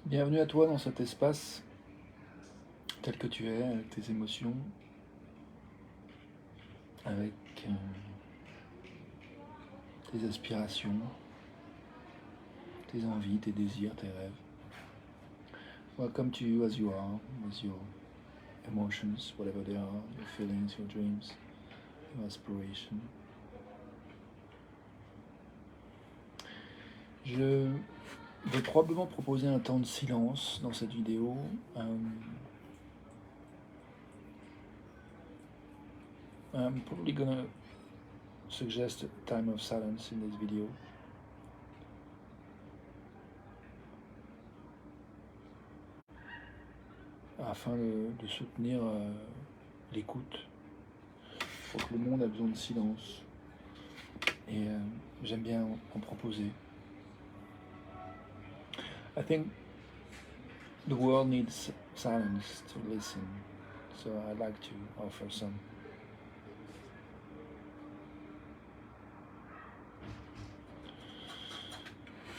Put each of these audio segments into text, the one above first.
Bienvenue à toi dans cet espace tel que tu es, avec tes émotions, avec tes aspirations, tes envies, tes désirs, tes rêves. Welcome to you as you are, with your emotions, whatever they are, your feelings, your dreams, your aspirations. Je vais probablement proposer un temps de silence dans cette vidéo. I'm probably gonna suggest a time of silence in this video. Afin de soutenir l'écoute. Je crois que le monde a besoin de silence. Et j'aime bien en proposer. I think the world needs silence to listen, so I'd like to offer some.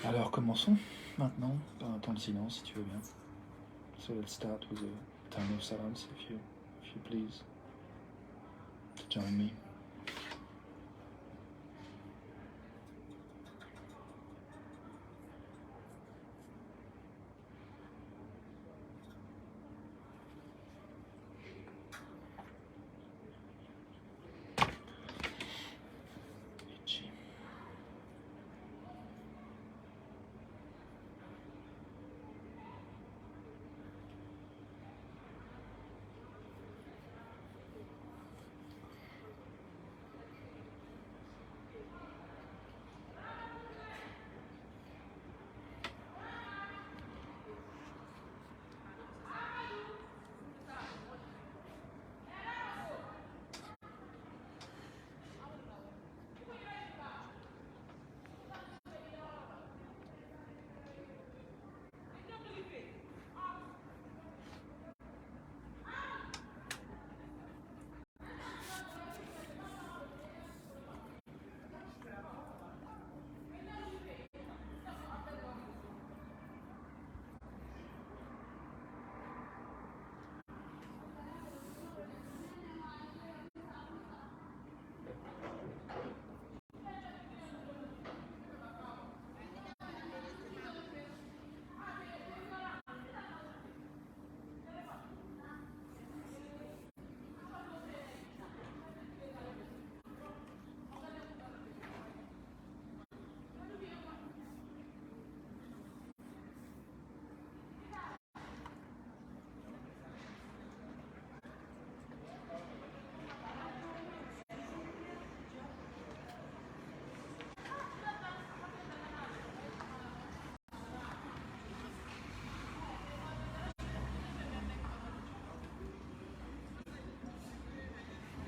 Alors commençons maintenant par un temps de silence si tu veux bien. So let's start with a time of silence if you please to join me.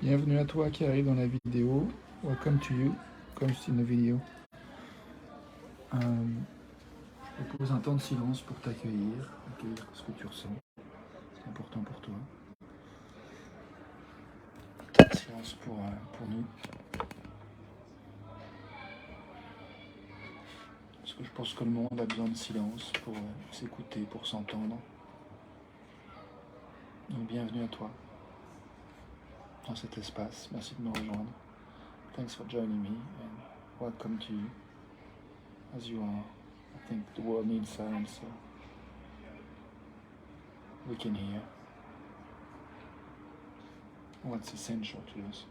Bienvenue à toi qui arrive dans la vidéo. Welcome to you, comme in the video. Je propose un temps de silence pour t'accueillir, accueillir ce que tu ressens. C'est important pour toi. Un temps de silence pour nous. Parce que je pense que le monde a besoin de silence pour s'écouter, pour s'entendre. Donc bienvenue à toi dans cet espace. Merci de me rejoindre. Thanks for joining me and welcome to you as you are. I think the world needs silence so we can hear what's essential to us.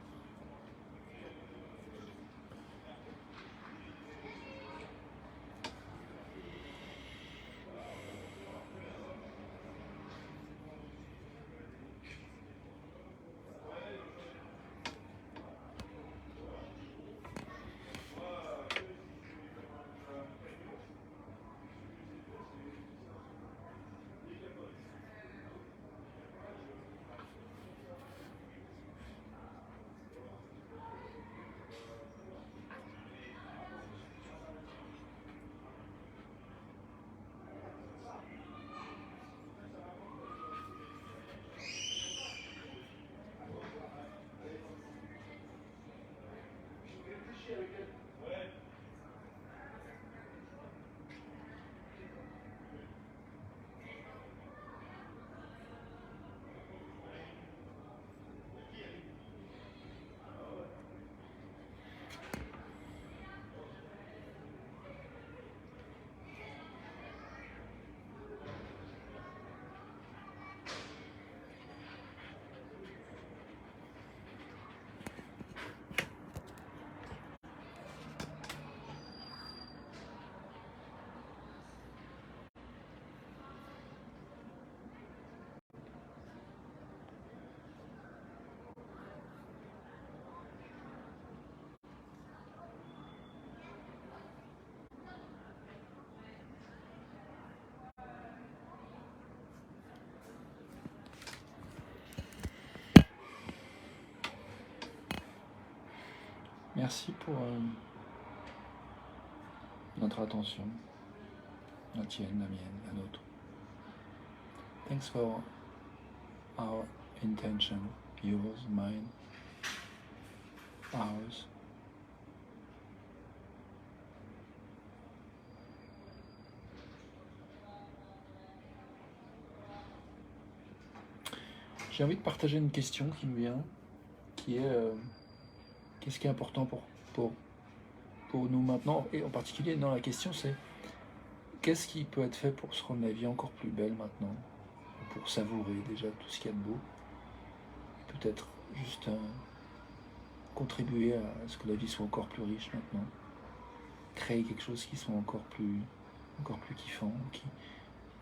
Merci pour notre attention, la tienne, la mienne, la nôtre. Thanks for our intention, yours, mine, ours. J'ai envie de partager une question qui me vient, qui est qu'est-ce qui est important pour nous maintenant, et en particulier dans la question c'est qu'est-ce qui peut être fait pour se rendre la vie encore plus belle maintenant, pour savourer déjà tout ce qu'il y a de beau, peut-être juste contribuer à ce que la vie soit encore plus riche maintenant, créer quelque chose qui soit encore plus kiffant,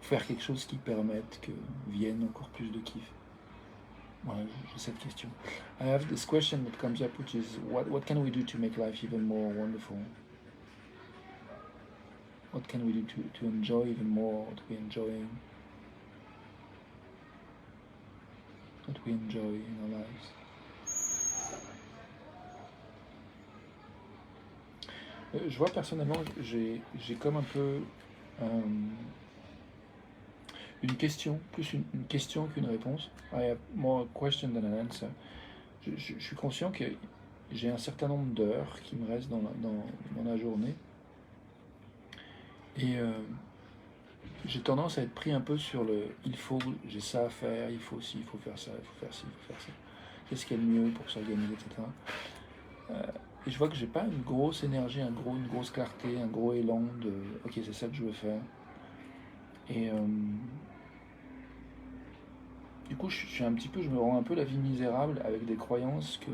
faire quelque chose qui permette que vienne encore plus de kiff. Voilà, j'ai cette question. I have this question that comes up, which is, what can we do to make life even more wonderful? What can we do to enjoy even more what we're enjoying? What we enjoy in our lives? Je vois personnellement, j'ai comme un peu une question, plus une question qu'une réponse. I have more a question than an answer. Je suis conscient que j'ai un certain nombre d'heures qui me restent dans la journée. Et j'ai tendance à être pris un peu sur il faut, j'ai ça à faire, il faut ci, il faut faire ça, il faut faire ci, il faut faire ça. Qu'est-ce qu'il y a de mieux pour s'organiser, etc. Et je vois que j'ai pas une grosse énergie, une grosse clarté, un gros élan de ok, c'est ça que je veux faire. Et du coup, je me rends un peu la vie misérable avec des croyances que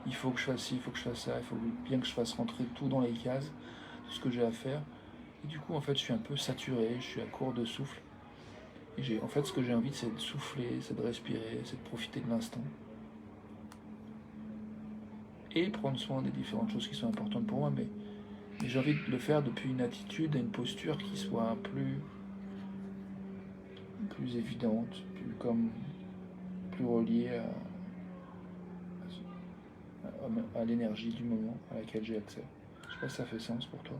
il faut que je fasse ci, il faut que je fasse ça, il faut bien que je fasse rentrer tout dans les cases, tout ce que j'ai à faire. Et du coup, en fait, je suis un peu saturé, je suis à court de souffle. Et en fait, ce que j'ai envie, c'est de souffler, c'est de respirer, c'est de profiter de l'instant. Et prendre soin des différentes choses qui sont importantes pour moi, mais j'ai envie de le faire depuis une attitude et une posture qui soit plus évidente, plus reliée à l'énergie du moment à laquelle j'ai accès. Je sais pas si ça fait sens pour toi.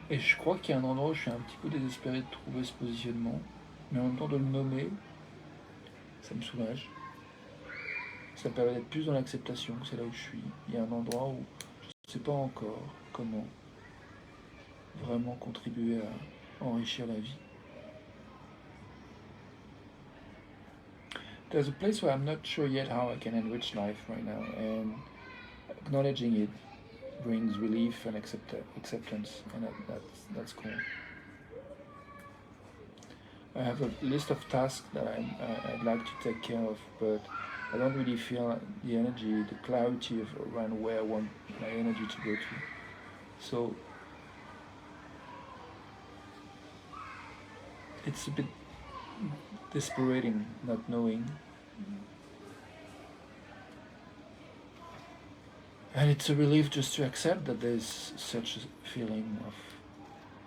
Et je crois qu'il y a un endroit où je suis un petit peu désespéré de trouver ce positionnement, mais en même temps de le nommer, ça me soulage. Ça me permet d'être plus dans l'acceptation, c'est là où je suis. Il y a un endroit où je ne sais pas encore comment vraiment contribuer à enrichir la vie. There's a place where I'm not sure yet how I can enrich life right now, and acknowledging it brings relief and acceptance, and that's cool. I have a list of tasks that I'd like to take care of, but I don't really feel the energy, the clarity around where I want my energy to go to. So it's a bit desperating, not knowing. And it's a relief just to accept that there's such a feeling of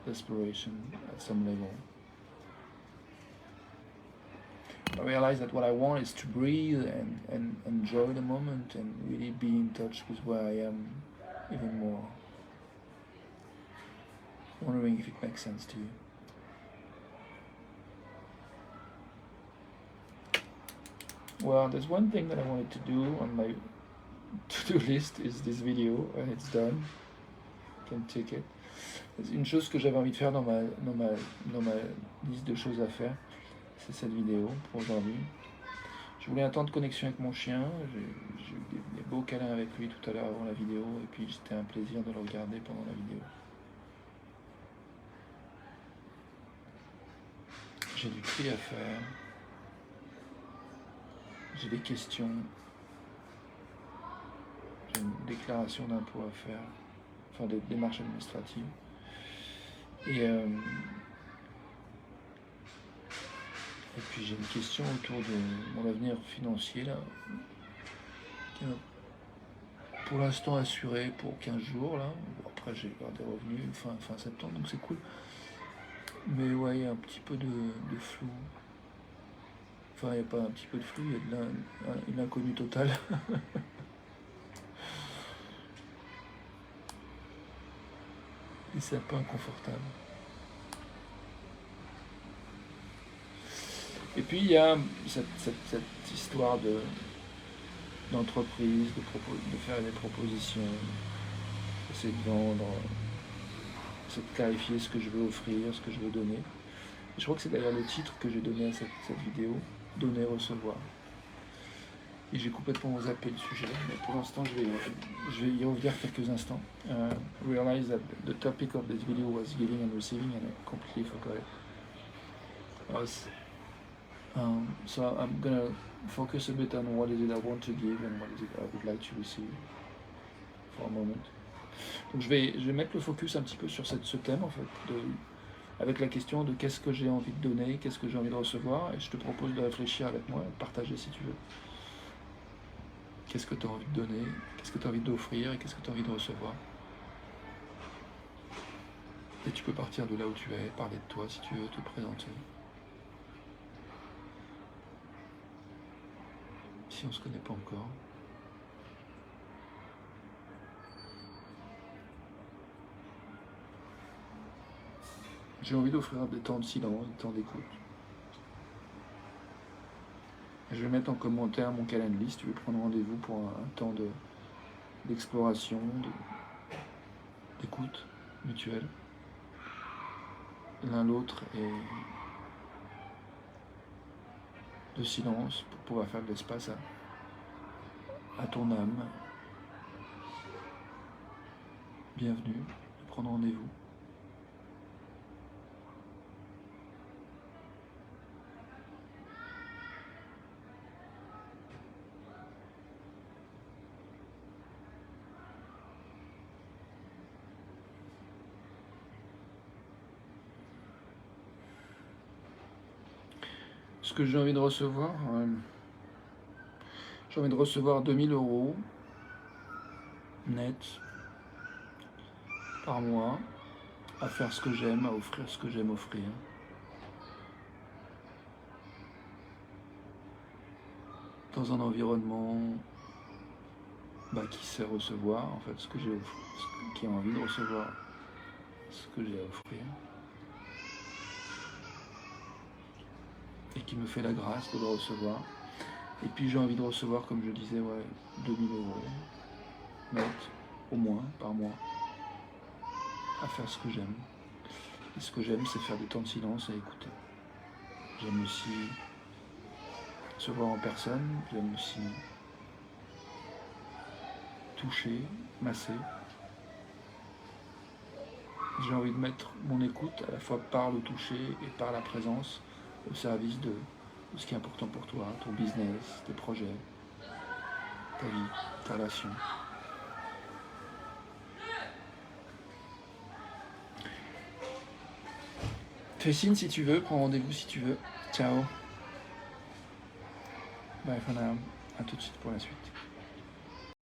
desperation at some level. I realize that what I want is to breathe and enjoy the moment and really be in touch with where I am even more. Wondering if it makes sense to you. Well, there's one thing that I wanted to do on my to-do list is this video, and it's done. You can take it. Une chose que j'avais envie de faire dans ma liste de choses à faire, c'est cette vidéo pour aujourd'hui. Je voulais un temps de connexion avec mon chien, j'ai eu des beaux câlins avec lui tout à l'heure avant la vidéo, et puis c'était un plaisir de le regarder pendant la vidéo. J'ai du tri à faire, j'ai des questions, j'ai une déclaration d'impôt à faire, enfin des démarches administratives. Et puis j'ai une question autour de mon avenir financier là, qui est pour l'instant assuré pour 15 jours là. Bon, après j'ai des revenus fin septembre, donc c'est cool. Mais ouais, il y a un petit peu de flou. Enfin, il n'y a pas un petit peu de flou, il y a une inconnue totale. Et c'est un peu inconfortable. Et puis il y a cette histoire d'entreprise, de faire des propositions, essayer de vendre, essayer de clarifier ce que je veux offrir, ce que je veux donner. Et je crois que c'est d'ailleurs le titre que j'ai donné à cette vidéo, donner, recevoir. Et j'ai complètement zappé le sujet, mais pour l'instant je vais y revenir quelques instants. Realize that the topic of this video was giving and receiving and I completely forgot it. So I'm gonna focus a bit on what is it I want to give and what is it I would like to receive for a moment. Donc je vais mettre le focus un petit peu sur ce thème en fait, avec la question de qu'est-ce que j'ai envie de donner, qu'est-ce que j'ai envie de recevoir, et je te propose de réfléchir avec moi, de partager si tu veux. Qu'est-ce que tu as envie de donner, qu'est-ce que tu as envie d'offrir et qu'est-ce que tu as envie de recevoir. Et tu peux partir de là où tu es, parler de toi si tu veux, te présenter. Si on ne se connaît pas encore. J'ai envie d'offrir des temps de silence, des temps d'écoute. Je vais mettre en commentaire mon calendrier si tu veux prendre rendez-vous pour un temps d'exploration, d'écoute mutuelle. L'un l'autre et de silence pour pouvoir faire de l'espace à ton âme. Bienvenue, de prendre rendez-vous. Ce que j'ai envie de recevoir, j'ai envie de recevoir 2000 € net par mois à faire ce que j'aime, à offrir ce que j'aime offrir. Dans un environnement qui sait recevoir en fait ce que j'ai qui a envie de recevoir ce que j'ai à offrir. Et qui me fait la grâce de le recevoir. Et puis j'ai envie de recevoir, comme je disais, 2000 € net, au moins, par mois, à faire ce que j'aime. Et ce que j'aime, c'est faire des temps de silence et écouter. J'aime aussi se voir en personne, j'aime aussi toucher, masser. J'ai envie de mettre mon écoute, à la fois par le toucher et par la présence, au service de ce qui est important pour toi, ton business, tes projets, ta vie, ta relation. Fais signe si tu veux, prends rendez-vous si tu veux. Ciao. Bye for now. À tout de suite pour la suite.